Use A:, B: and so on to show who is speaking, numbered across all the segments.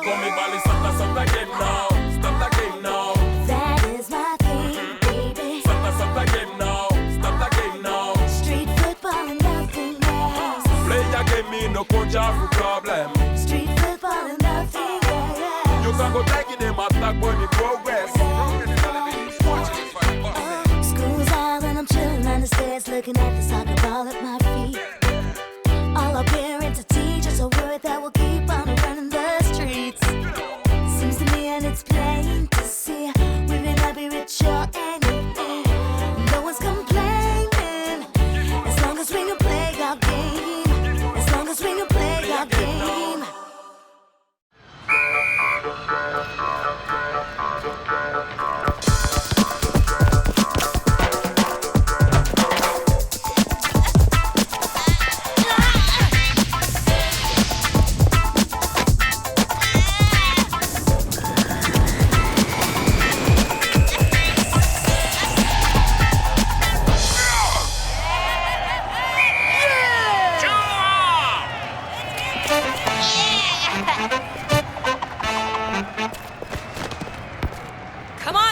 A: call me Bali Santa Santa again now. Start again now.
B: That is my thing, baby.
A: Santa Santa again now. Start again now.
B: Street football and nothing else.
A: Play a game, me no coach for problem.
B: Street football and nothing else.
A: You can go take it, them attack when you progress.
B: School's out and I'm chilling on the stairs, looking at the soccer ball at my feet. All our parents and teachers are worried that we'll keep on running the streets. Seems to me and it's plain to see we may not be rich or anything. No one's complaining as long as we can play our game. As long as we can play our game.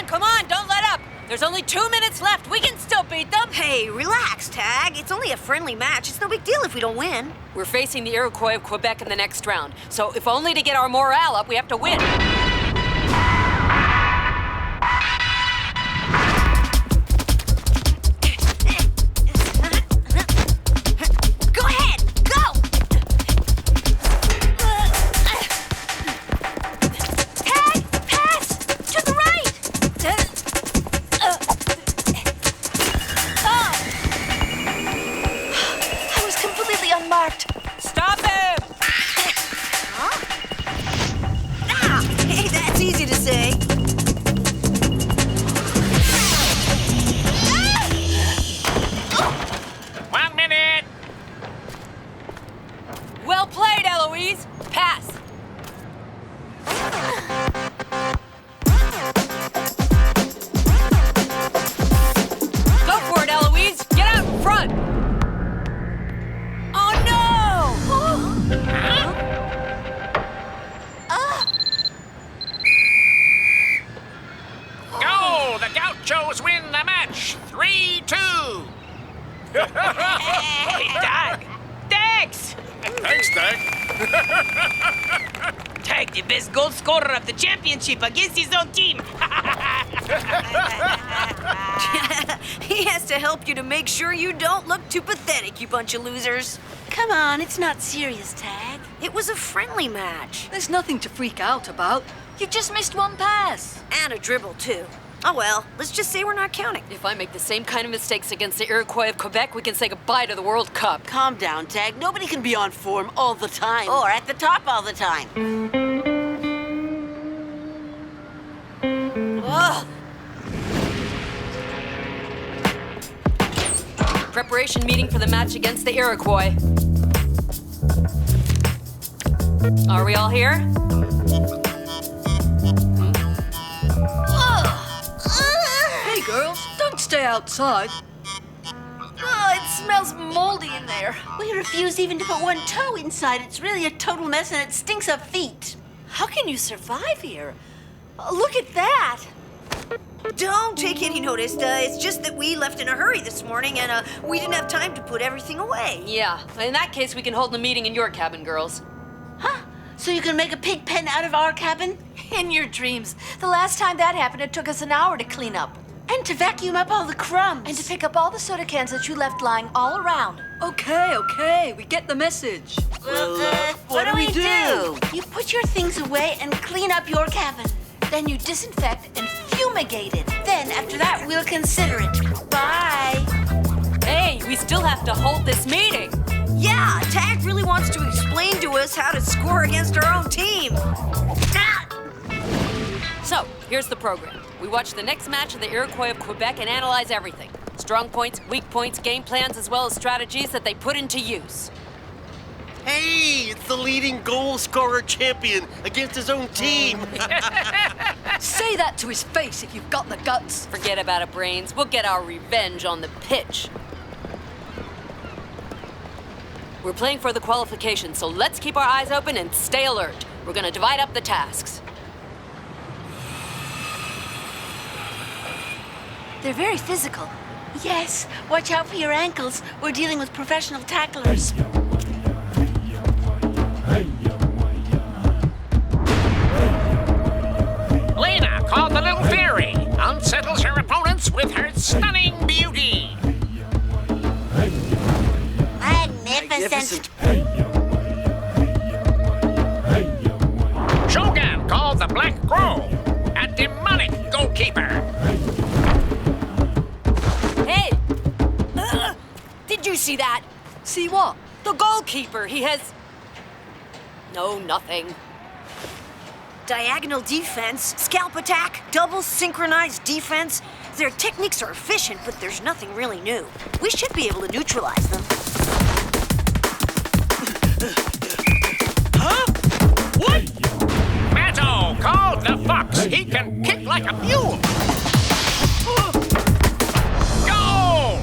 C: Come on, don't let up. There's only 2 minutes left. We can still beat them.
D: Hey, relax, Tag. It's only a friendly match. It's no big deal if we don't win.
C: We're facing the Iroquois of Quebec in the next round. So if only to get our morale up, we have to win.
D: Go ahead, go! Tag, pass! To the right! I was completely unmarked.
C: Stop him!
D: Hey, that's easy to say.
E: 1 minute.
C: Well played, Eloise. Pass. Go for it, Eloise. Get out in front. Oh, no!
E: Go! The Gauchos win the match. 3-2.
C: Hey, Tag. Thanks.
E: Thanks, Tag.
F: Tag, the best goal scorer of the championship against his own team.
D: He has to help you to make sure you don't look too pathetic, you bunch of losers.
G: Come on, it's not serious, Tag.
D: It was a friendly match.
H: There's nothing to freak out about. You just missed one pass.
D: And a dribble, too. Oh well, let's just say we're not counting.
C: If I make the same kind of mistakes against the Iroquois of Quebec, we can say goodbye to the World Cup.
G: Calm down, Tag. Nobody can be on form all the time. Or at the top all the time. Ugh.
C: Preparation meeting for the match against the Iroquois. Are we all here?
H: Hey, girls, don't stay outside.
G: Oh, it smells moldy in there. We refuse even to put one toe inside. It's really a total mess and it stinks of feet. How can you survive here? Look at that.
D: Don't take any notice. It's just that we left in a hurry this morning and we didn't have time to put everything away.
C: Yeah. In that case, we can hold the meeting in your cabin, girls.
G: Huh? So you can make a pig pen out of our cabin?
I: In your dreams. The last time that happened, it took us an hour to clean up.
G: And to vacuum up all the crumbs.
I: And to pick up all the soda cans that you left lying all around.
H: Okay, we get the message.
G: Well, what do we do? You put your things away and clean up your cabin.
I: Then you disinfect and fumigate it.
G: Then, after that, we'll consider it. Bye.
C: Hey, we still have to hold this meeting.
D: Yeah, Tag really wants to explain to us how to score against our own team.
C: So, here's the program. We watch the next match of the Iroquois of Quebec and analyze everything. Strong points, weak points, game plans, as well as strategies that they put into use.
J: Hey, it's the leading goal scorer champion against his own team.
H: Say that to his face if you've got the guts.
C: Forget about it, Brains. We'll get our revenge on the pitch. We're playing for the qualification, so let's keep our eyes open and stay alert. We're gonna divide up the tasks.
I: They're very physical.
G: Yes, watch out for your ankles. We're dealing with professional tacklers.
E: Lena, called the Little Fairy, unsettles her opponents with her stunning beauty.
G: Magnificent.
E: Shogun, called the Black Crow, a demonic goalkeeper.
C: Hey! Did you see that?
H: See what?
C: The goalkeeper, he has... No, nothing.
D: Diagonal defense, scalp attack, double synchronized defense. Their techniques are efficient, but there's nothing really new. We should be able to neutralize them.
E: Huh? What? Matto, called the Fox. He can kick like a mule. Goal!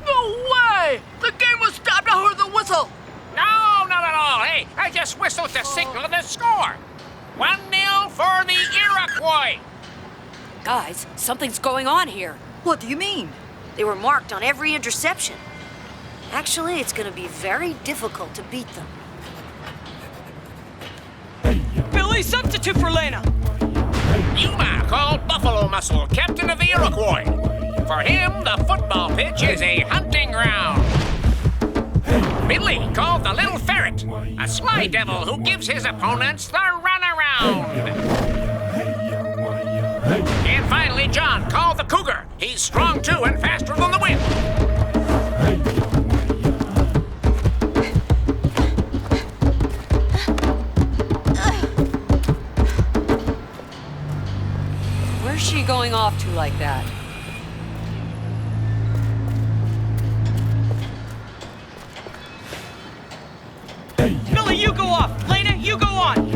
H: No way! The game was stopped. I heard the whistle.
E: No, not at all. Hey, I just whistled to signal the score. 1-0 for the Iroquois.
C: Guys, something's going on here.
H: What do you mean?
D: They were marked on every interception. Actually, it's going to be very difficult to beat them.
F: Billy, substitute for Lena.
E: Yuma, called Buffalo Muscle, captain of the Iroquois. For him, the football pitch is a hunting ground. Billy, called the Little Ferret, a sly devil who gives his opponents the runaround. And finally, John, called the Cougar. He's strong too and faster than the wind.
C: Where's she going off to like that?
F: Billy, you go off. Lena, you go on.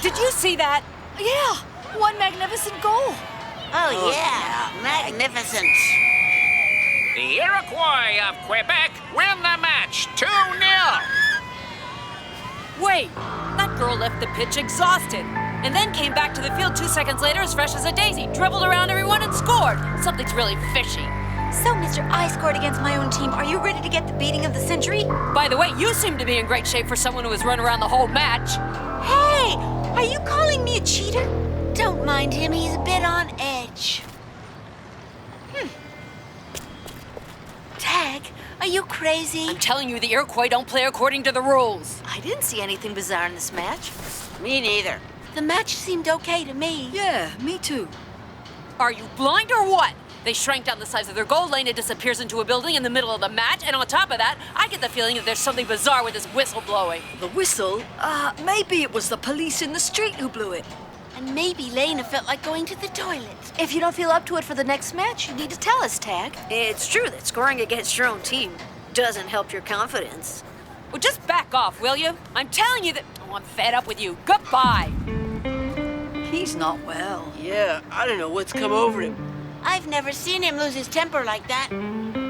C: Did you see that?
I: Yeah, one magnificent goal.
G: Oh, yeah. Magnificent.
E: The Iroquois of Quebec win the match 2-0.
C: Wait, that girl left the pitch exhausted, and then came back to the field 2 seconds later as fresh as a daisy, dribbled around everyone and scored. Something's really fishy.
I: So, Mr. I scored against my own team. Are you ready to get the beating of the century?
C: By the way, you seem to be in great shape for someone who has run around the whole match.
G: Hey, are you calling me a cheater? Don't mind him. He's a bit on edge. Tag, are you crazy?
C: I'm telling you, the Iroquois don't play according to the rules.
D: I didn't see anything bizarre in this match.
G: Me neither. The match seemed okay to me.
H: Yeah, me too.
C: Are you blind or what? They shrank down the size of their goal. Lena disappears into a building in the middle of the match, and on top of that, I get the feeling that there's something bizarre with this whistle blowing.
H: The whistle? Maybe it was the police in the street who blew it.
G: And maybe Lena felt like going to the toilet.
I: If you don't feel up to it for the next match, you need to tell us, Tag.
D: It's true that scoring against your own team doesn't help your confidence.
C: Well, just back off, will you? I'm telling you that... Oh, I'm fed up with you. Goodbye.
H: He's not well.
J: Yeah, I don't know what's come over him.
G: I've never seen him lose his temper like that.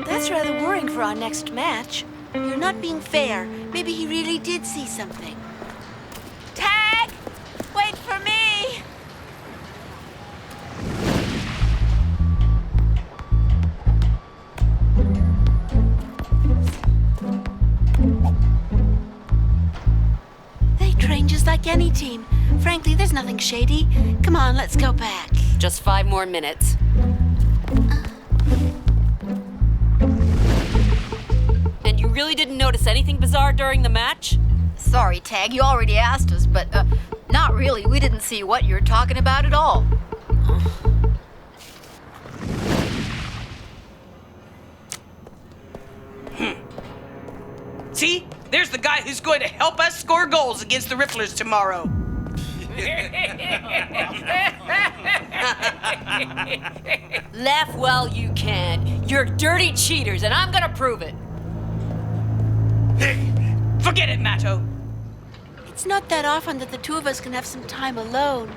I: That's rather worrying for our next match.
G: You're not being fair. Maybe he really did see something. Tag! Wait for me! They train just like any team. Frankly, there's nothing shady. Come on, let's go back.
C: Just 5 more minutes. And you really didn't notice anything bizarre during the match?
H: Sorry, Tag, you already asked us, but, not really. We didn't see what you're talking about at all.
F: See? There's the guy who's going to help us score goals against the Rifflers tomorrow.
C: Laugh while you can. You're dirty cheaters, and I'm gonna prove it.
F: Forget it, Matto.
G: It's not that often that the two of us can have some time alone.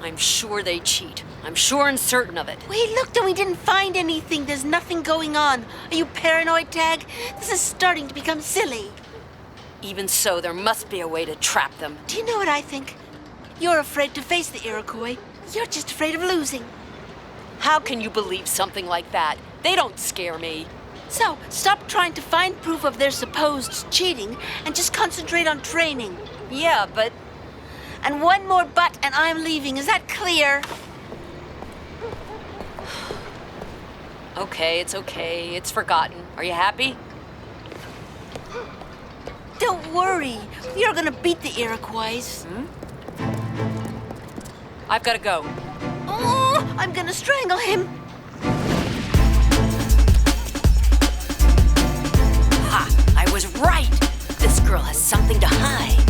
C: I'm sure they cheat. I'm sure and certain of it.
G: We looked and we didn't find anything. There's nothing going on. Are you paranoid, Tag? This is starting to become silly.
C: Even so, there must be a way to trap them.
G: Do you know what I think? You're afraid to face the Iroquois. You're just afraid of losing.
C: How can you believe something like that? They don't scare me.
G: So, stop trying to find proof of their supposed cheating and just concentrate on training.
C: Yeah, but...
G: And one more but and I'm leaving. Is that clear?
C: Okay, it's okay. It's forgotten. Are you happy?
G: Don't worry. You're gonna beat the Iroquois.
C: I've gotta go.
G: Oh, I'm gonna strangle him.
C: Ha! I was right! This girl has something to hide.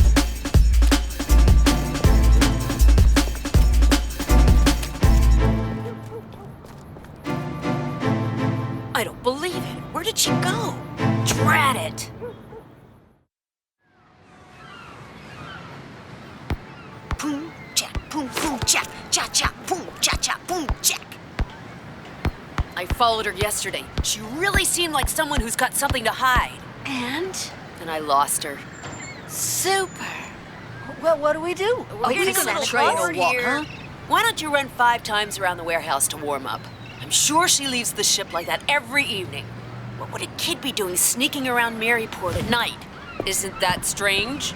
C: I don't believe it. Where did she go? Drat it!
D: Boom, jack, boom, jack, cha-cha, boom, cha-cha, boom, jack.
C: I followed her yesterday. She really seemed like someone who's got something to hide.
G: And?
C: And I lost her.
G: Super. Well, what do we do?
C: We're
G: We're
C: gonna
G: gonna
C: train
G: walk
C: or walk, huh? Why don't you run 5 times around the warehouse to warm up? I'm sure she leaves the ship like that every evening. What would a kid be doing sneaking around Maryport at night? Isn't that strange?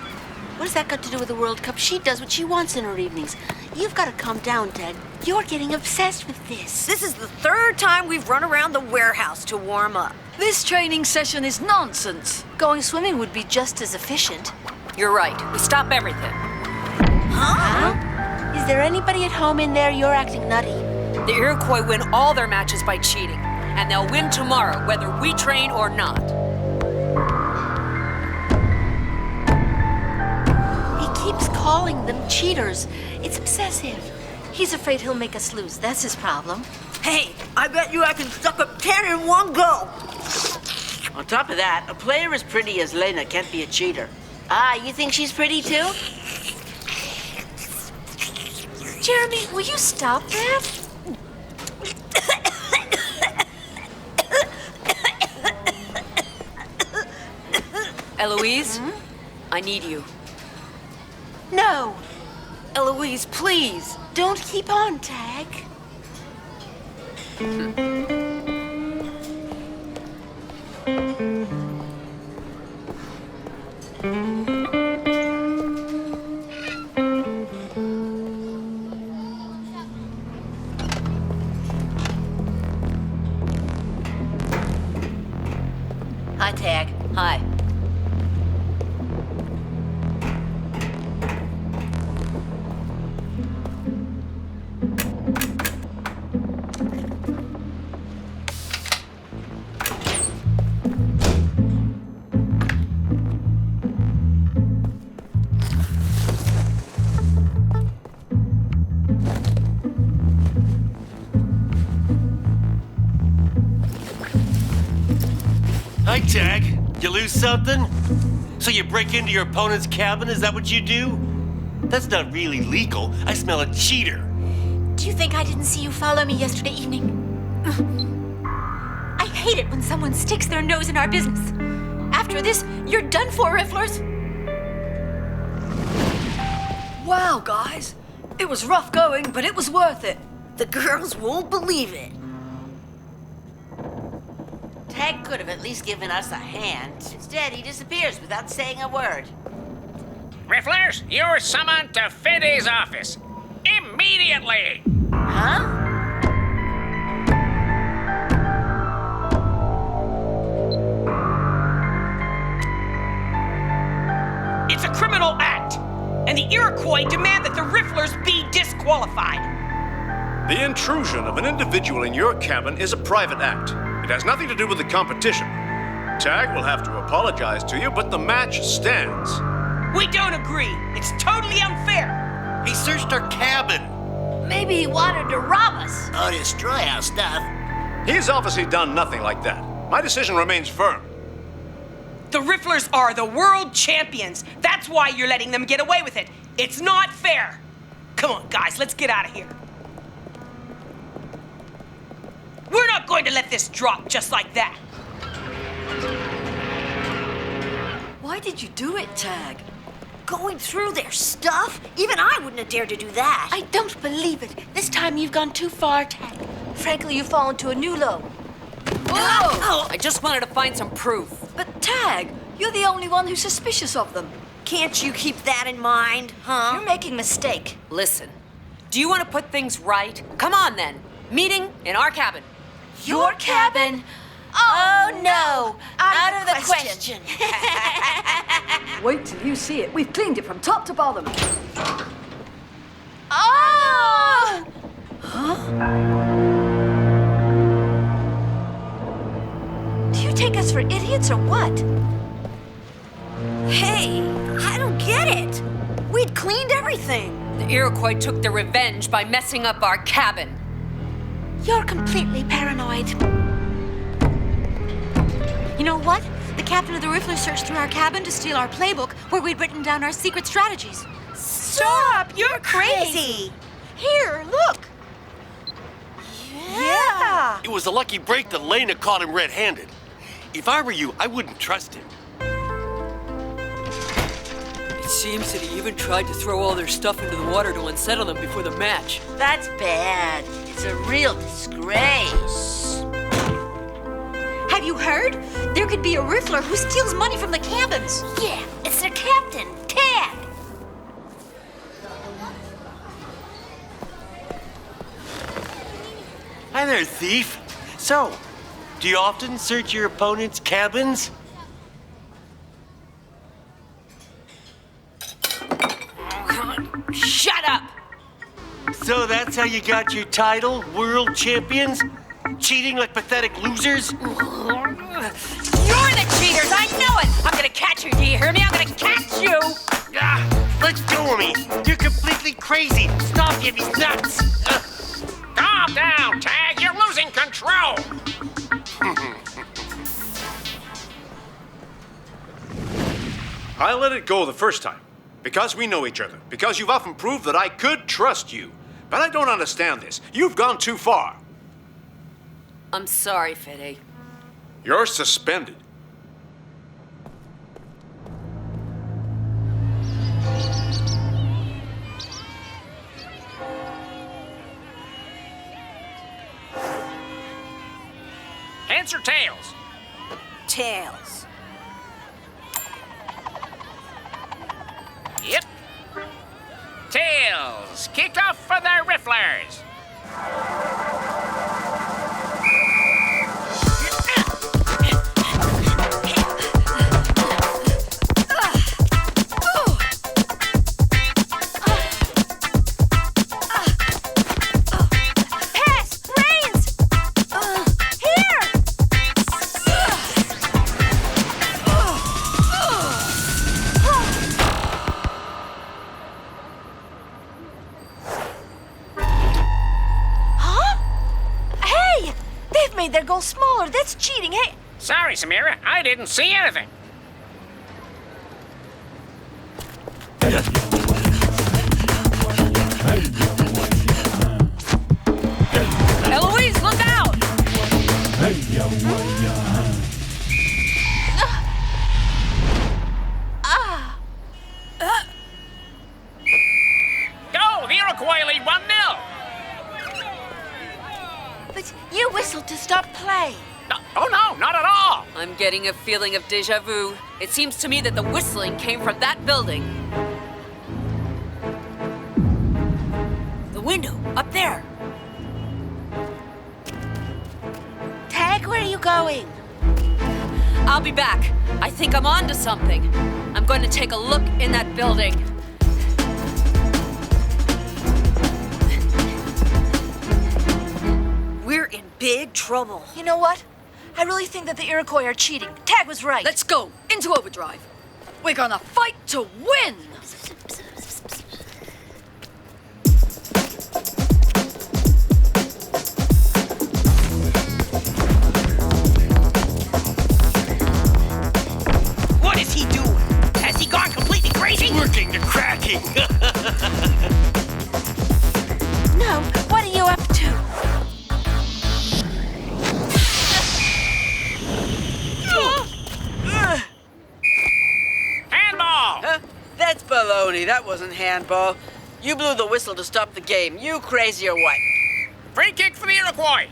G: What has that got to do with the World Cup? She does what she wants in her evenings. You've got to calm down, Ted. You're getting obsessed with this.
D: This is the 3rd time we've run around the warehouse to warm up.
H: This training session is nonsense.
G: Going swimming would be just as efficient.
C: You're right. We stop everything.
G: Huh? Is there anybody at home in there? You're acting nutty.
C: The Iroquois win all their matches by cheating, and they'll win tomorrow, whether we train or not.
G: He keeps calling them cheaters. It's obsessive.
I: He's afraid he'll make us lose. That's his problem.
D: Hey, I bet you I can suck up 10 in one go.
F: On top of that, a player as pretty as Lena can't be a cheater.
G: Ah, you think she's pretty too?
I: Jeremy, will you stop that?
C: Eloise, I need you.
G: No.
C: Eloise, please.
G: Don't keep on, Tag.
H: Hi, Tag.
C: Hi.
J: Hi, Tag. You lose something? So you break into your opponent's cabin? Is that what you do? That's not really legal. I smell a cheater.
I: Do you think I didn't see you follow me yesterday evening? I hate it when someone sticks their nose in our business. After this, you're done for, rifflers.
H: Wow, guys. It was rough going, but it was worth it.
D: The girls won't believe it.
F: Tag could have at least given us a hand. Instead, he disappears without saying a word.
E: Rifflers, you're summoned to Fide's office. Immediately!
F: Huh? It's a criminal act, and the Iroquois demand that the rifflers be disqualified.
K: The intrusion of an individual in your cabin is a private act. It has nothing to do with the competition. Tag will have to apologize to you, but the match stands.
F: We don't agree. It's totally unfair.
J: He searched our cabin.
H: Maybe he wanted to rob us.
L: Or destroy our stuff.
K: He's obviously done nothing like that. My decision remains firm.
F: The rifflers are the world champions. That's why you're letting them get away with it. It's not fair. Come on, guys, let's get out of here. We're not going to let this drop just like that.
D: Why did you do it, Tag? Going through their stuff? Even I wouldn't have dared to do that.
G: I don't believe it. This time you've gone too far, Tag. Frankly, you've fallen to a new low.
C: Whoa! I just wanted to find some proof.
H: But Tag, you're the only one who's suspicious of them.
D: Can't you keep that in mind, huh?
H: You're making a mistake.
C: Listen, do you want to put things right? Come on, then. Meeting in our cabin.
G: Your cabin? Oh, no. Out of the question.
H: Wait till you see it. We've cleaned it from top to bottom.
G: Oh!
H: Do you take us for idiots or what?
D: Hey, I don't get it. We'd cleaned everything.
C: The Iroquois took their revenge by messing up our cabin.
G: You're completely paranoid.
I: You know what? The captain of the Rifflers searched through our cabin to steal our playbook where we'd written down our secret strategies.
F: Stop! You're crazy!
G: Here, look.
F: Yeah!
J: It was a lucky break that Lena caught him red-handed. If I were you, I wouldn't trust him.
C: It seems that he even tried to throw all their stuff into the water to unsettle them before the match.
G: That's bad. It's a real disgrace.
I: Have you heard? There could be a Riffler who steals money from the cabins.
D: Yeah, it's their captain, Tag.
J: Hi there, thief. So, do you often search your opponent's cabins?
C: Shut up!
J: So that's how you got your title, world champions? Cheating like pathetic losers?
C: You're the cheaters! I know it! I'm gonna catch you, do you hear me? I'm gonna catch you!
J: Ah, let go of me! You're completely crazy! Stop getting nuts!
E: Calm down, Tag. You're losing control.
K: I let it go the first time. Because we know each other. Because you've often proved that I could trust you. But I don't understand this. You've gone too far.
C: I'm sorry, Fede.
K: You're suspended.
E: Heads or tails?
D: Tails.
E: Yep. Tails. Kick off for the Rifflers.
G: Their goal smaller. That's cheating. Hey.
E: Sorry, Samira. I didn't see anything.
C: Eloise, look out!
E: Go! The Iroquois lead 1-0.
G: But you whistled to stop play.
E: Oh, no, not at all.
C: I'm getting a feeling of deja vu. It seems to me that the whistling came from that building. The window, up there.
G: Tag, where are you going?
C: I'll be back. I think I'm on to something. I'm going to take a look in that building.
D: We're in big trouble.
H: You know what? I really think that the Iroquois are cheating. Tag was right.
C: Let's go into overdrive. We're gonna fight to win!
L: Surely that wasn't handball. You blew the whistle to stop the game. You crazy or what?
E: Free kick for the Iroquois.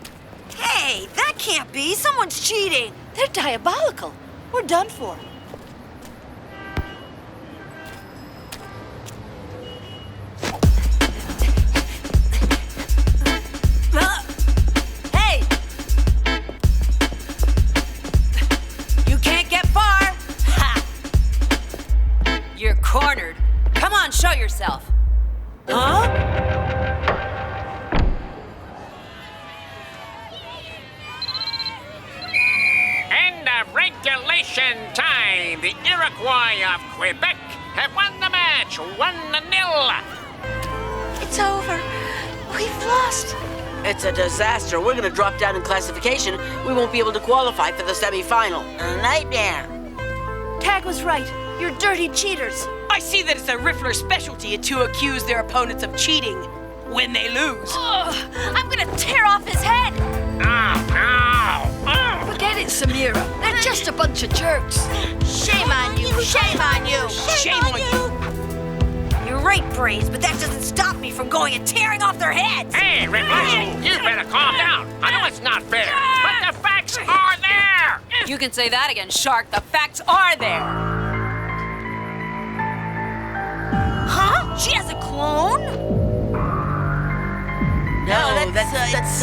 D: Hey, that can't be. Someone's cheating.
G: They're diabolical. We're done for.
C: Hey! You can't get far! Ha! You're cornered. Come on, show yourself. Huh?
E: End of regulation time. The Iroquois of Quebec have won the match 1-0.
G: It's over. We've lost.
L: It's a disaster. We're gonna drop down in classification. We won't be able to qualify for the semifinal. A nightmare.
G: Tag was right. You're dirty cheaters.
F: I see that it's a Riffler specialty to accuse their opponents of cheating when they lose.
I: Ugh, I'm gonna tear off his head.
H: Forget it, Samira. They're just a bunch of jerks.
I: Shame on you. Shame on you.
F: Shame on you.
D: You're right, Brains, but that doesn't stop me from going and tearing off their heads.
E: Hey, Rifflers, you better calm down. I know it's not fair, but the facts are there.
C: You can say that again, Shark. The facts are there.
D: Huh? She has a clone?
L: No, that's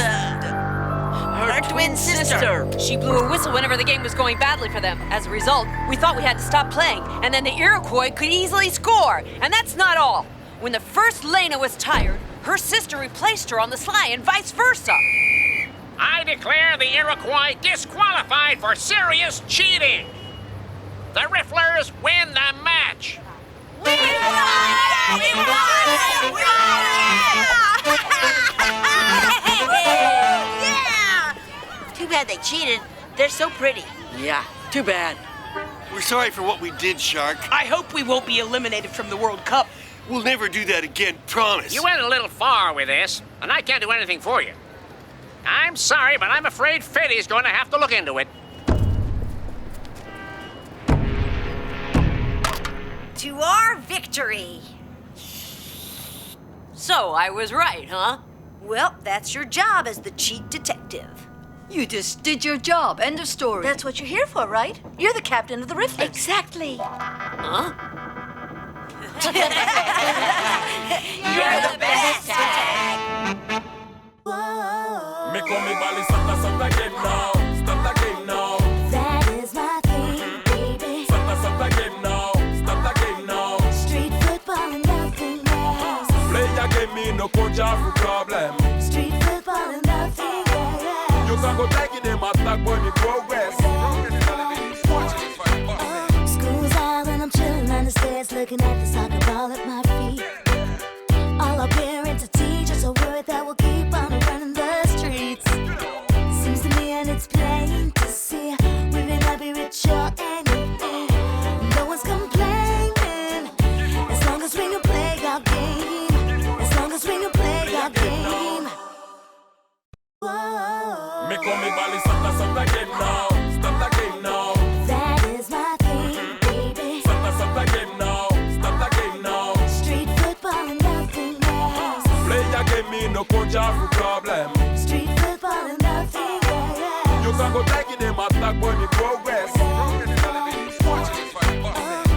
L: her twin sister.
C: She blew a whistle whenever the game was going badly for them. As a result, we thought we had to stop playing, and then the Iroquois could easily score. And that's not all. When the first Lena was tired, her sister replaced her on the sly, and vice versa.
E: I declare the Iroquois disqualified for serious cheating. The Rifflers win the match.
D: We won! We won! We Yeah! Too bad they cheated. They're so pretty.
L: Yeah, too bad.
J: We're sorry for what we did, Shark.
F: I hope we won't be eliminated from the World Cup.
J: We'll never do that again, promise.
E: You went a little far with this, and I can't do anything for you. I'm sorry, but I'm afraid Fetty's going to have to look into it.
D: To our victory.
C: So I was right, huh?
D: Well, that's your job as the cheat detective.
H: You just did your job. End of story.
G: That's what you're here for, right? You're the captain of the Rifflers.
H: Exactly.
C: Huh?
D: You're the best, Tag.
A: Me come me bally Santa game now. Start the game now.
B: That is my thing, baby.
A: Santa game now. Start the game now.
B: Street football and nothing else.
A: Play your game, me no coach for problem.
B: Street football and nothing else.
A: You can go taking them attack when you progress.
B: School's out and I'm chilling on the stairs, looking at the soccer ball at my feet. All our parents and teachers are worried that we'll keep on running the streets. Seems to me and it's plain to see we may not be rich or anything. No one's complaining as long as we can play our game. As long as we can play our game.
A: Me come me bally Santa game now. Start the game now.
B: That is my thing, baby.
A: Santa game now. Start the game now.
B: Street football and nothing else.
A: Play your game, me no coach for problem.
B: Street football and nothing else.
A: You can go taking them attack when you progress.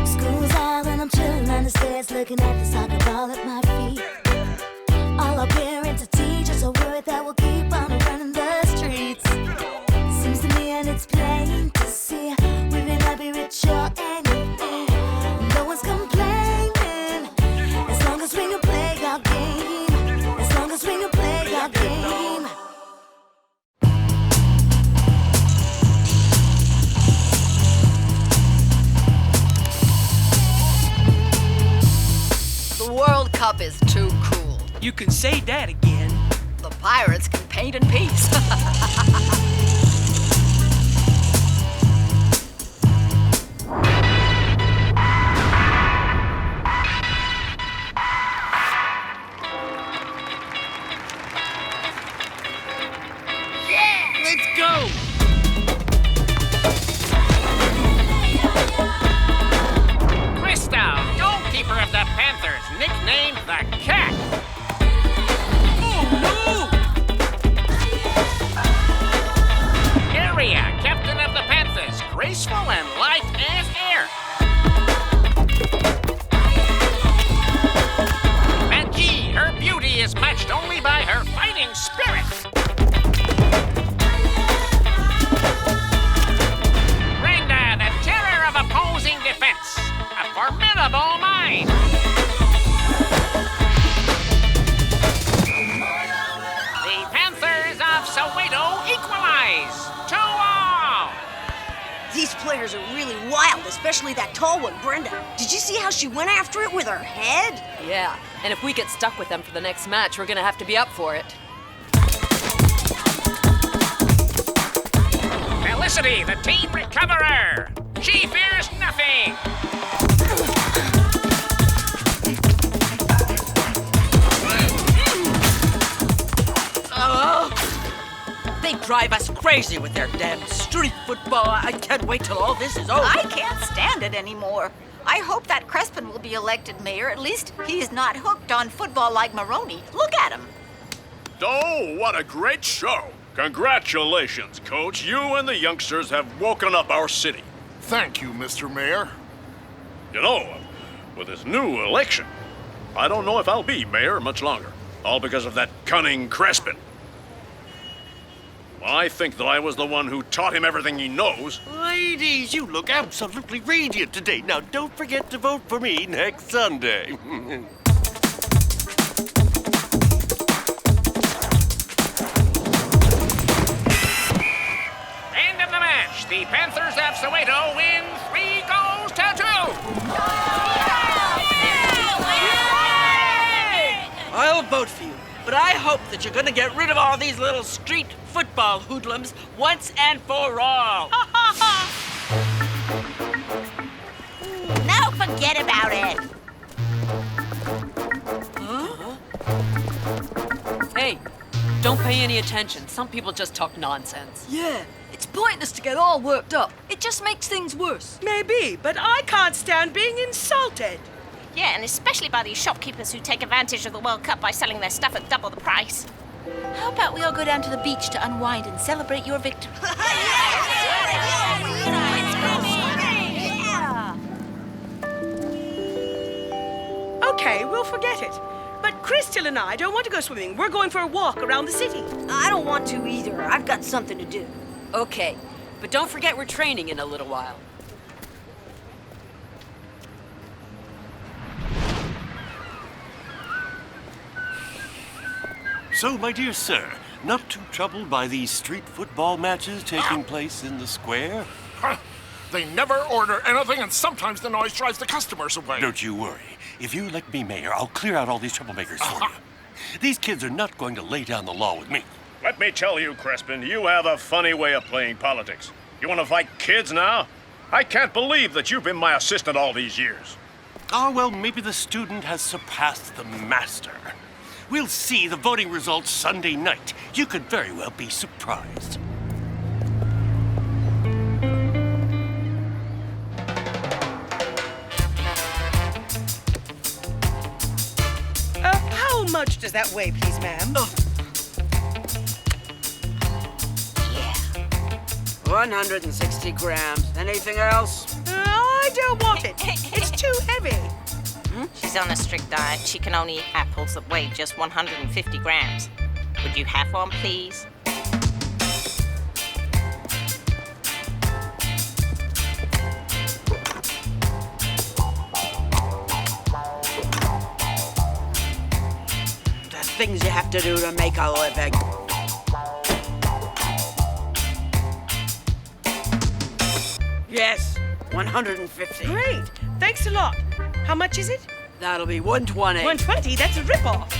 B: School's out and I'm chilling on the stairs, looking at the soccer ball at my feet. All our parents and teachers are worried that we'll keep on running the streets. Seems to me and it's plain to see we may not be rich or anything. No one's complaining as long as we can play our game. As long as we can play our game.
H: The World Cup is too cool.
F: You can say that again.
H: The Pirates can paint in peace.
J: Let's go!
E: Crystal, goalkeeper of the Panthers
D: players are really wild, especially that tall one, Brenda. Did you see how she went after it with her head?
C: Yeah, and if we get stuck with them for the next match, we're gonna have to be up for it.
E: Felicity, the team recoverer. She fears nothing.
L: They drive us crazy with their damn street football. I can't wait till all this is over.
H: I can't stand it anymore. I hope that Crespin will be elected mayor. At least he's not hooked on football like Maroni. Look at him.
K: Oh, what a great show. Congratulations, Coach. You and the youngsters have woken up our city.
M: Thank you, Mr. Mayor.
K: You know, with this new election, I don't know if I'll be mayor much longer. All because of that cunning Crespin. I think that I was the one who taught him everything he knows.
J: Ladies, you look absolutely radiant today. Now, don't forget to vote for me next Sunday.
E: End of the match. The Panthers of Seo win 3 goals to 2.
L: I'll vote for you, but I hope that you're gonna get rid of all these little street football hoodlums once and for all.
G: Now forget about it.
C: Hey, don't pay any attention. Some people just talk nonsense.
N: Yeah, it's pointless to get all worked up. It just makes things worse.
F: Maybe, but I can't stand being insulted.
O: Yeah, and especially by these shopkeepers who take advantage of the World Cup by selling their stuff at double the price.
I: How about we all go down to the beach to unwind and celebrate your victory?
F: Okay, we'll forget it. But Crystal and I don't want to go swimming. We're going for a walk around the city.
D: I don't want to either. I've got something to do.
C: Okay, but don't forget we're training in a little while.
J: So, my dear sir, not too troubled by these street football matches taking place in the square?
M: Huh. They never order anything, and sometimes the noise drives the customers away.
J: Don't you worry. If you elect me mayor, I'll clear out all these troublemakers for you. These kids are not going to lay down the law with me.
K: Let me tell you, Crespin, you have a funny way of playing politics. You want to fight kids now? I can't believe that you've been my assistant all these years.
J: Oh, well, maybe the student has surpassed the master. We'll see the voting results Sunday night. You could very well be surprised.
F: How much does that weigh, please, ma'am?
L: 160 grams. Anything else?
F: I don't want it. It's too heavy.
O: She's on a strict diet. She can only eat apples that weigh just 150 grams. Would you have one, please?
L: The things you have to do to make a living. Yes, 150.
F: Great. Thanks a lot. How much is it?
L: That'll be 120.
F: 120? That's a rip-off.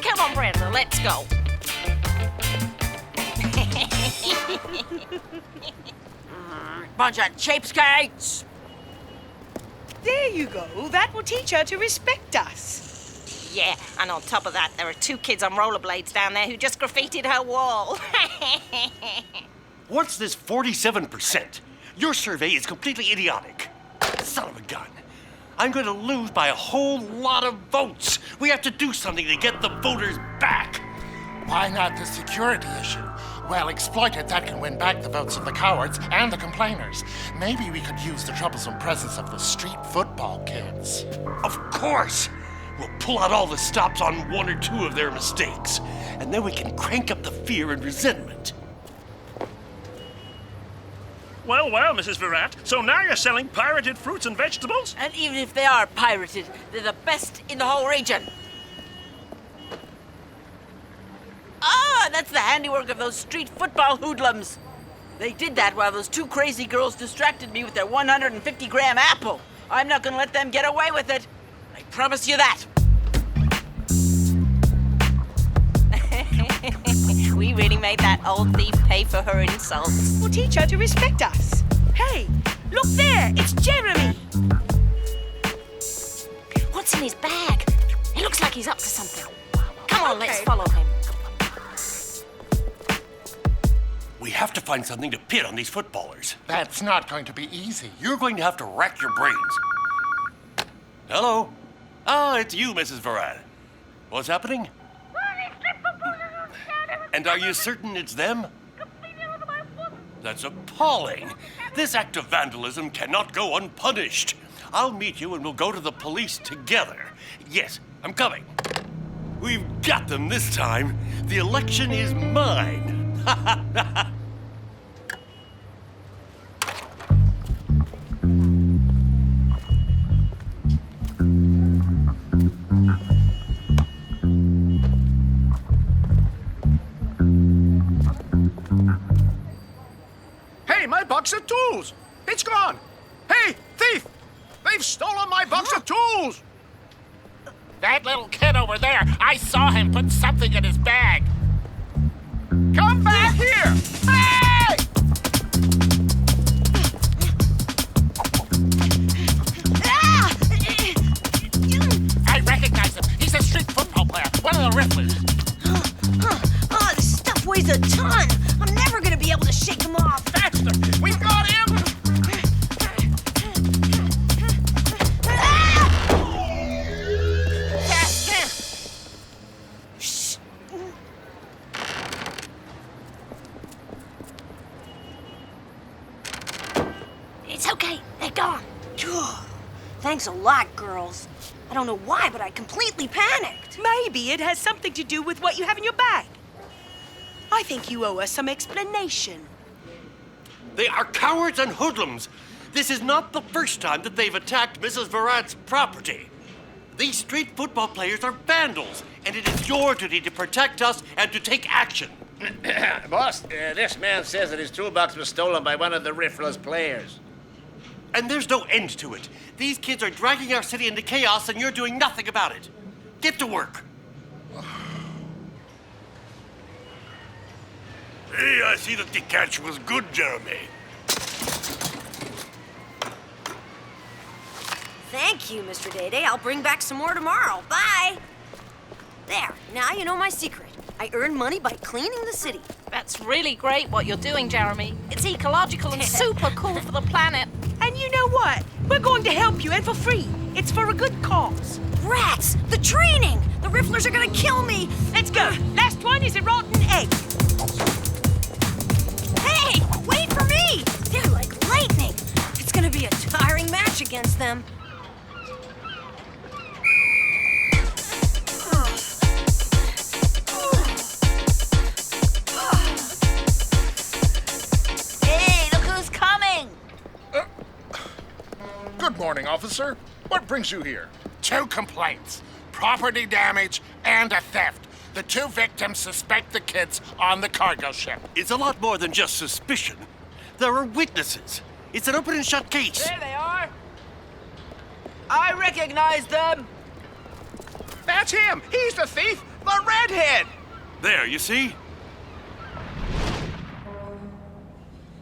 O: Come on, Brenda, let's go.
L: Bunch of cheapskates.
F: There you go. That will teach her to respect us.
O: Yeah, and on top of that, there are 2 kids on rollerblades down there who just graffitied her wall.
J: What's this 47%? Your survey is completely idiotic. Son of a gun. I'm going to lose by a whole lot of votes. We have to do something to get the voters back.
M: Why not the security issue? Well exploited, that can win back the votes of the cowards and the complainers. Maybe we could use the troublesome presence of the street football kids.
J: Of course. We'll pull out all the stops on 1 or 2 of their mistakes. And then we can crank up the fear and resentment.
P: Well, Mrs. Virat, so now you're selling pirated fruits and vegetables?
L: And even if they are pirated, they're the best in the whole region. Ah, that's the handiwork of those street football hoodlums. They did that while those two crazy girls distracted me with their 150-gram apple. I'm not gonna let them get away with it. I promise you that.
O: We really made that old thief pay for her insults.
F: We'll teach her to respect us. Hey, look there! It's Jeremy!
O: What's in his bag? It looks like he's up to something. Come on, let's follow him.
J: We have to find something to pin on these footballers.
M: That's not going to be easy.
J: You're going to have to rack your brains. Hello? Ah, it's you, Mrs. Varad. What's happening? And are you certain it's them? That's appalling. This act of vandalism cannot go unpunished. I'll meet you and we'll go to the police together. Yes, I'm coming. We've got them this time. The election is mine.
K: Hey, my box of tools! It's gone! Hey, thief! They've stolen my box of tools!
M: That little kid over there, I saw him put something in his bag.
K: Come back here! Hey!
M: I recognize him. He's a street football player, one of the rifflers.
D: Oh, this stuff weighs a ton. I'm never gonna be able to shake him off.
K: That's the... We've got him!
D: It's okay. They're gone. Thanks a lot, girls. I don't know why, but I completely panicked.
F: Maybe it has something to do with what you have in your bag. I think you owe us some explanation.
J: They are cowards and hoodlums. This is not the first time that they've attacked Mrs. Varad's property. These street football players are vandals, and it is your duty to protect us and to take action.
E: Boss, this man says that his toolbox was stolen by one of the rifflers players.
J: And there's no end to it. These kids are dragging our city into chaos, and you're doing nothing about it. Get to work.
A: Hey, I see that the catch was good, Jeremy.
D: Thank you, Mr. Day-Day. I'll bring back some more tomorrow. Bye. There. Now you know my secret. I earn money by cleaning the city.
O: That's really great what you're doing, Jeremy. It's ecological and super cool for the planet.
F: And you know what? We're going to help you, and for free. It's for a good cause.
D: Rats! The training! The rifflers are gonna kill me!
F: Let's go. Last one is a rotten egg.
D: Hey! Wait for me! They're like lightning. It's gonna be a tiring match against them.
H: Hey, look who's coming!
K: Good morning, officer. What brings you here?
M: 2 complaints. Property damage and a theft. The 2 victims suspect the kids on the cargo ship.
J: It's a lot more than just suspicion. There are witnesses. It's an open and shut case.
L: There they are. I recognize them.
K: That's him! He's the thief! The redhead!
J: There, you see?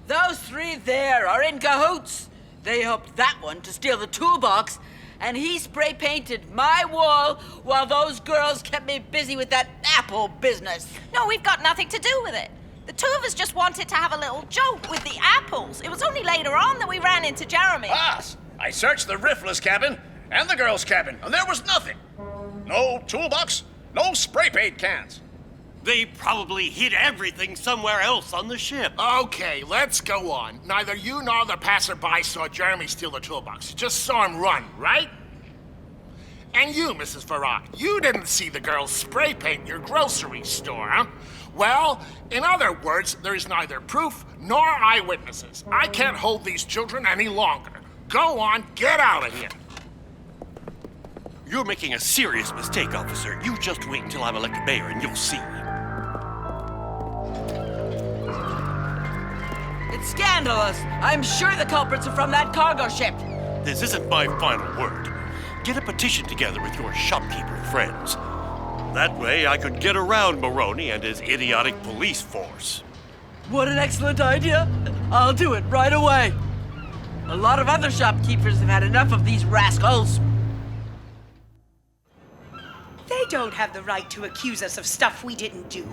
L: Those 3 there are in cahoots. They helped that one to steal the toolbox, and he spray painted my wall while those girls kept me busy with that apple business.
O: No, we've got nothing to do with it. The 2 of us just wanted to have a little joke with the apples. It was only later on that we ran into Jeremy.
E: Boss, I searched the rifflers' cabin and the girls' cabin, and there was nothing. No toolbox, no spray paint cans.
J: They probably hid everything somewhere else on the ship.
M: Okay, let's go on. Neither you nor the passerby saw Jeremy steal the toolbox. You just saw him run, right? And you, Mrs. Farad, you didn't see the girls spray paint your grocery store, huh? Well, in other words, there is neither proof nor eyewitnesses. I can't hold these children any longer. Go on, get out of here.
J: You're making a serious mistake, officer. You just wait until I'm elected mayor and you'll see.
L: It's scandalous. I'm sure the culprits are from that cargo ship.
J: This isn't my final word. Get a petition together with your shopkeeper friends. That way I could get around Maroni and his idiotic police force.
L: What an excellent idea. I'll do it right away. A lot of other shopkeepers have had enough of these rascals.
F: They don't have the right to accuse us of stuff we didn't do.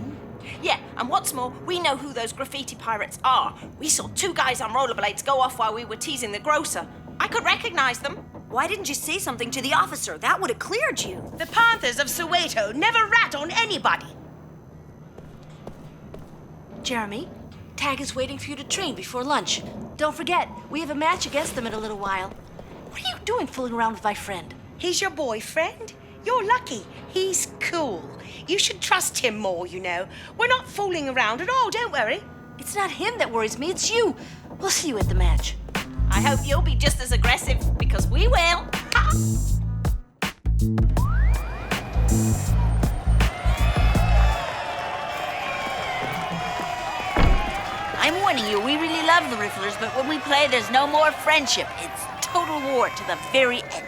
O: Yeah, and what's more, we know who those graffiti pirates are. We saw two guys on rollerblades go off while we were teasing the grocer. I could recognize them.
D: Why didn't you say something to the officer? That would have cleared you.
F: The Panthers of Seo never rat on anybody.
G: Jeremy, Tag is waiting for you to train before lunch. Don't forget, we have a match against them in a little while. What are you doing fooling around with my friend?
F: He's your boyfriend? You're lucky. He's cool. You should trust him more, you know. We're not fooling around at all, don't worry.
G: It's not him that worries me, it's you. We'll see you at the match.
O: I hope you'll be just as aggressive, because we will.
H: I'm warning you, we really love the Rifflers, but when we play, there's no more friendship. It's total war to the very end.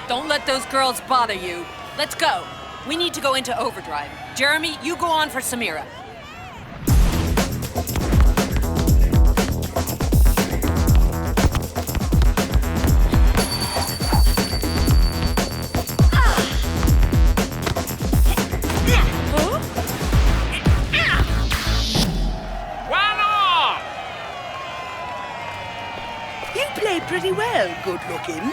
C: Don't let those girls bother you. Let's go. We need to go into overdrive. Jeremy, you go on for Samira.
F: You play pretty well, good looking.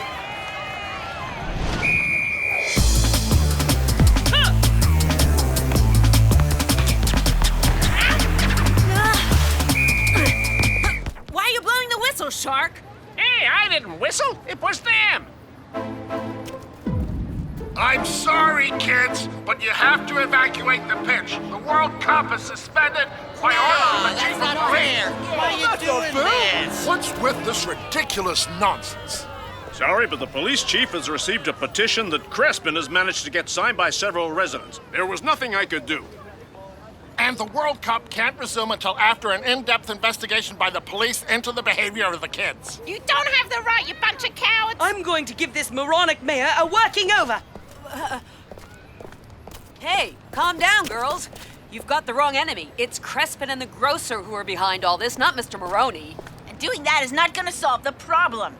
C: Shark?
E: Hey, I didn't whistle. It was them.
M: I'm sorry, kids, but you have to evacuate the pitch. The World Cup is suspended by order of the chief of police.
J: Why are you doing this?
M: What's with this ridiculous nonsense?
K: Sorry, but the police chief has received a petition that Crespin has managed to get signed by several residents. There was nothing I could do.
M: And the World Cup can't resume until after an in-depth investigation by the police into the behavior of the kids.
O: You don't have the right, you bunch of cowards.
F: I'm going to give this moronic mayor a working over.
C: Hey, calm down, girls. You've got the wrong enemy. It's Crespin and the grocer who are behind all this, not Mr. Maroni.
H: And doing that is not going to solve the problem.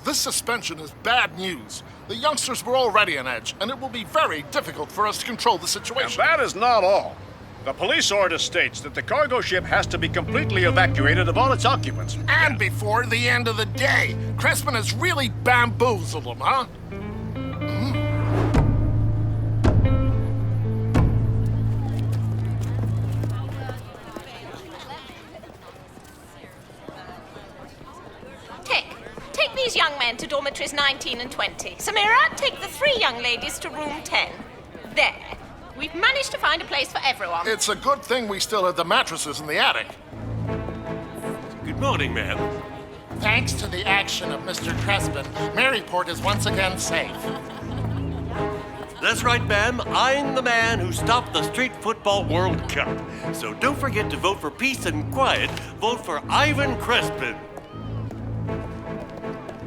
M: This suspension is bad news. The youngsters were already on edge, and it will be very difficult for us to control the situation.
K: And that is not all. The police order states that the cargo ship has to be completely evacuated of all its occupants.
M: And before the end of the day. Crespin has really bamboozled them, huh?
O: Take these young men to dormitories 19 and 20. Samira, take the 3 young ladies to room 10. There. We've managed to find a place for everyone.
M: It's a good thing we still have the mattresses in the attic.
J: Good morning, ma'am.
M: Thanks to the action of Mr. Crespin, Maryport is once again safe.
J: That's right, ma'am. I'm the man who stopped the Street Football World Cup. So don't forget to vote for peace and quiet. Vote for Ivan Crespin.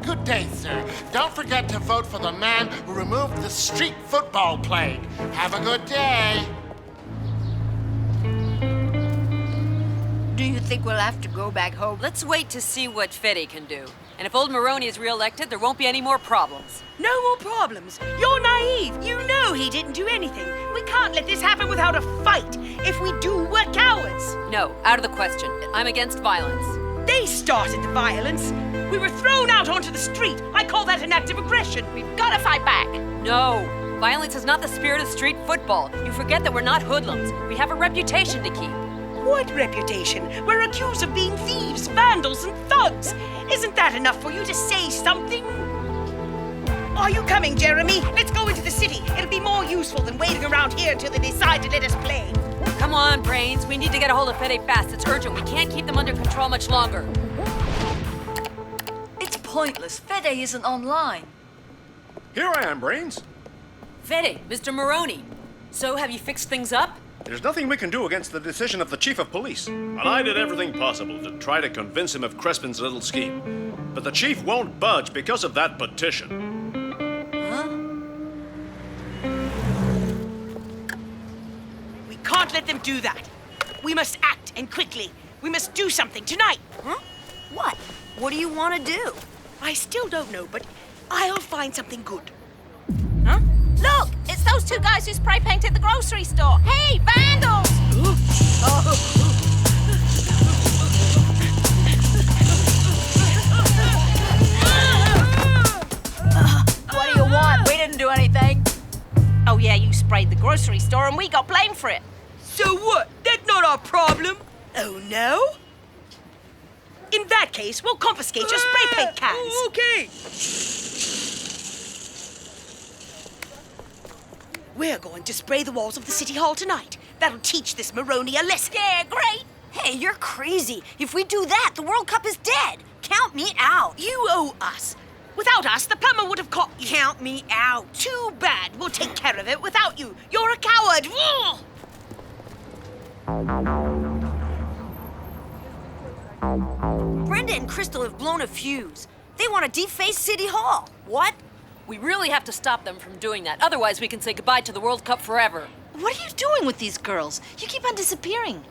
M: Good day, sir. Don't forget to vote for the man who removed the street football plague. Have a good day.
H: Do you think we'll have to go back home?
C: Let's wait to see what Fetty can do. And if old Maroni is re-elected, there won't be any more problems.
F: No more problems. You're naive. You know he didn't do anything. We can't let this happen without a fight. If we do, we're cowards.
C: No, out of the question. I'm against violence.
F: They started the violence. We were thrown out onto the street. I call that an act of aggression.
O: We've got to fight back.
C: No, violence is not the spirit of street football. You forget that we're not hoodlums. We have a reputation to keep.
F: What reputation? We're accused of being thieves, vandals, and thugs. Isn't that enough for you to say something? Are you coming, Jeremy? Let's go into the city. It'll be more useful than waiting around here until they decide to let us play.
C: Come on, Brains. We need to get a hold of Fede fast. It's urgent. We can't keep them under control much longer.
N: It's pointless. Fede isn't online.
K: Here I am, Brains.
C: Fede, Mr. Maroni. So, have you fixed things up?
K: There's nothing we can do against the decision of the chief of police. And I did everything possible to try to convince him of Crespin's little scheme. But the chief won't budge because of that petition.
F: We can't let them do that. We must act, and quickly. We must do something tonight.
D: Huh? What? What do you want to do?
F: I still don't know, but I'll find something good.
O: Huh? Look, it's those two guys who spray painted the grocery store. Hey, vandals!
H: What do you want? We didn't do anything.
O: Oh yeah, you sprayed the grocery store and we got blamed for it.
F: So what? That's not our problem. Oh, no? In that case, we'll confiscate your spray paint cans. Okay. We're going to spray the walls of the city hall tonight. That'll teach this Maroni a lesson.
O: Yeah, great.
D: Hey, you're crazy. If we do that, the World Cup is dead. Count me out.
F: You owe us. Without us, the plumber would have caught you.
D: Count me out.
F: Too bad. We'll take care of it without you. You're a coward.
D: Brenda and Crystal have blown a fuse. They want to deface City Hall. What?
C: We really have to stop them from doing that. Otherwise, we can say goodbye to the World Cup forever.
G: What are you doing with these girls? You keep on disappearing.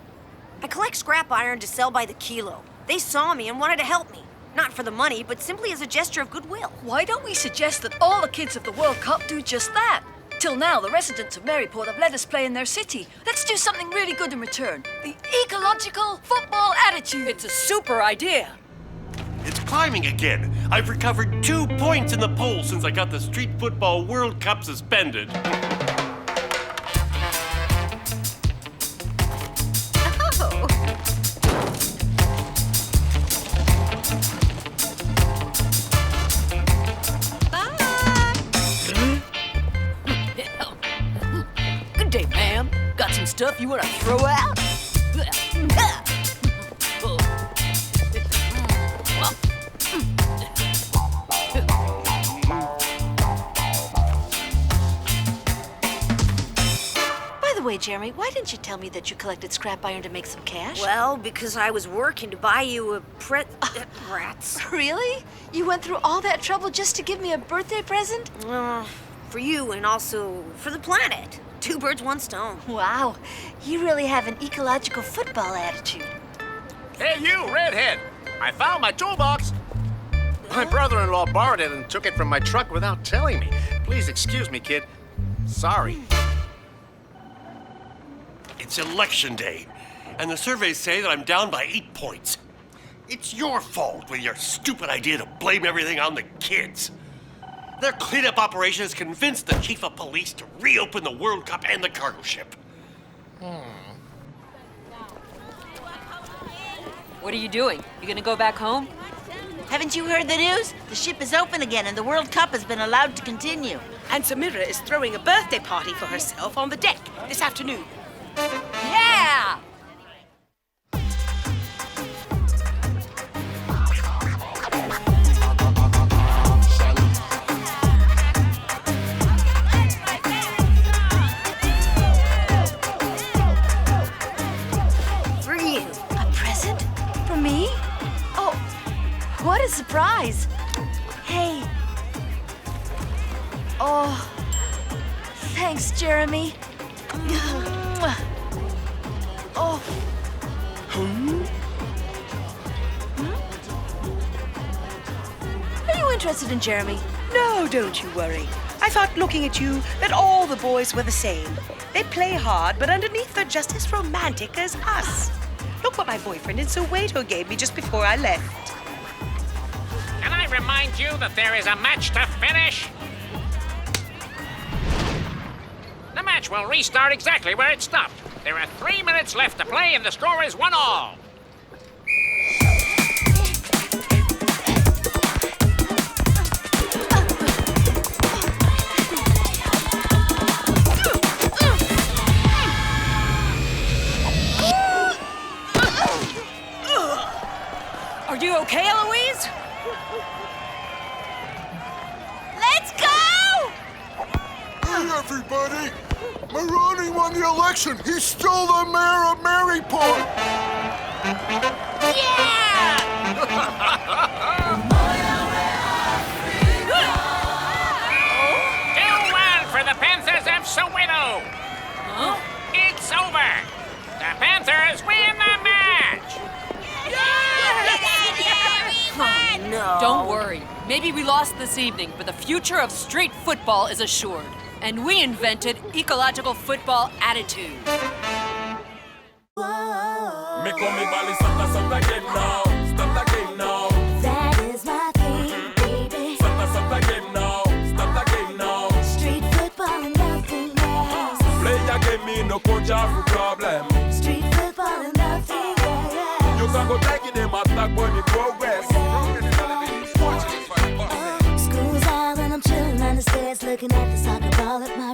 D: I collect scrap iron to sell by the kilo. They saw me and wanted to help me. Not for the money, but simply as a gesture of goodwill.
N: Why don't we suggest that all the kids of the World Cup do just that? Till now, the residents of Maryport have let us play in their city. Let's do something really good in return. The ecological football attitude.
C: It's a super idea.
J: It's climbing again. I've recovered 2 points in the poll since I got the Street Football World Cup suspended.
C: Good day, ma'am. Got some stuff you want to throw out?
G: By the way, Jeremy, why didn't you tell me that you collected scrap iron to make some cash?
D: Well, because I was working to buy you a rats.
G: Really? You went through all that trouble just to give me a birthday present?
D: For you and also for the planet. 2 birds, 1 stone.
G: Wow, you really have an ecological football attitude.
K: Hey, you, redhead! I found my toolbox. My brother-in-law borrowed it and took it from my truck without telling me. Please excuse me, kid. Sorry.
J: It's election day, and the surveys say that I'm down by 8 points. It's your fault with your stupid idea to blame everything on the kids. Their cleanup operation has convinced the chief of police to reopen the World Cup and the cargo ship.
C: What are you doing? You gonna go back home?
H: Haven't you heard the news? The ship is open again and the World Cup has been allowed to continue.
F: And Samira is throwing a birthday party for herself on the deck this afternoon.
C: Yeah!
D: For you.
G: A present? For me? Oh, what a surprise. Hey. Oh, thanks, Jeremy. Oh.
N: interested in Jeremy.
F: No, don't you worry. I thought looking at you that all the boys were the same. They play hard, but underneath they're just as romantic as us. Look what my boyfriend in Soweto gave me just before I left.
E: Can I remind you that there is a match to finish? The match will restart exactly where it stopped. There are 3 minutes left to play and the score is 1-all.
C: Are you okay, Eloise?
G: Let's go!
M: Hey, everybody! Maroni won the election! He stole the mayor of Maryport!
E: Yeah! 2-1 for the Panthers of Seo.
C: Huh?
E: It's over. The Panthers win the match.
C: Oh, no. Don't worry. Maybe we lost this evening, but the future of street football is assured. And we invented ecological football attitude.
A: Me come me bally start again now. Start again now.
B: That is my thing, baby.
A: Start again now. Start again now.
B: Street football and nothing else.
A: Play a game, me no coach for problem.
B: Street football and nothing else.
A: You can go taking them attack when you progress.
B: School's out and I'm chilling on the stairs looking at the soccer ball at my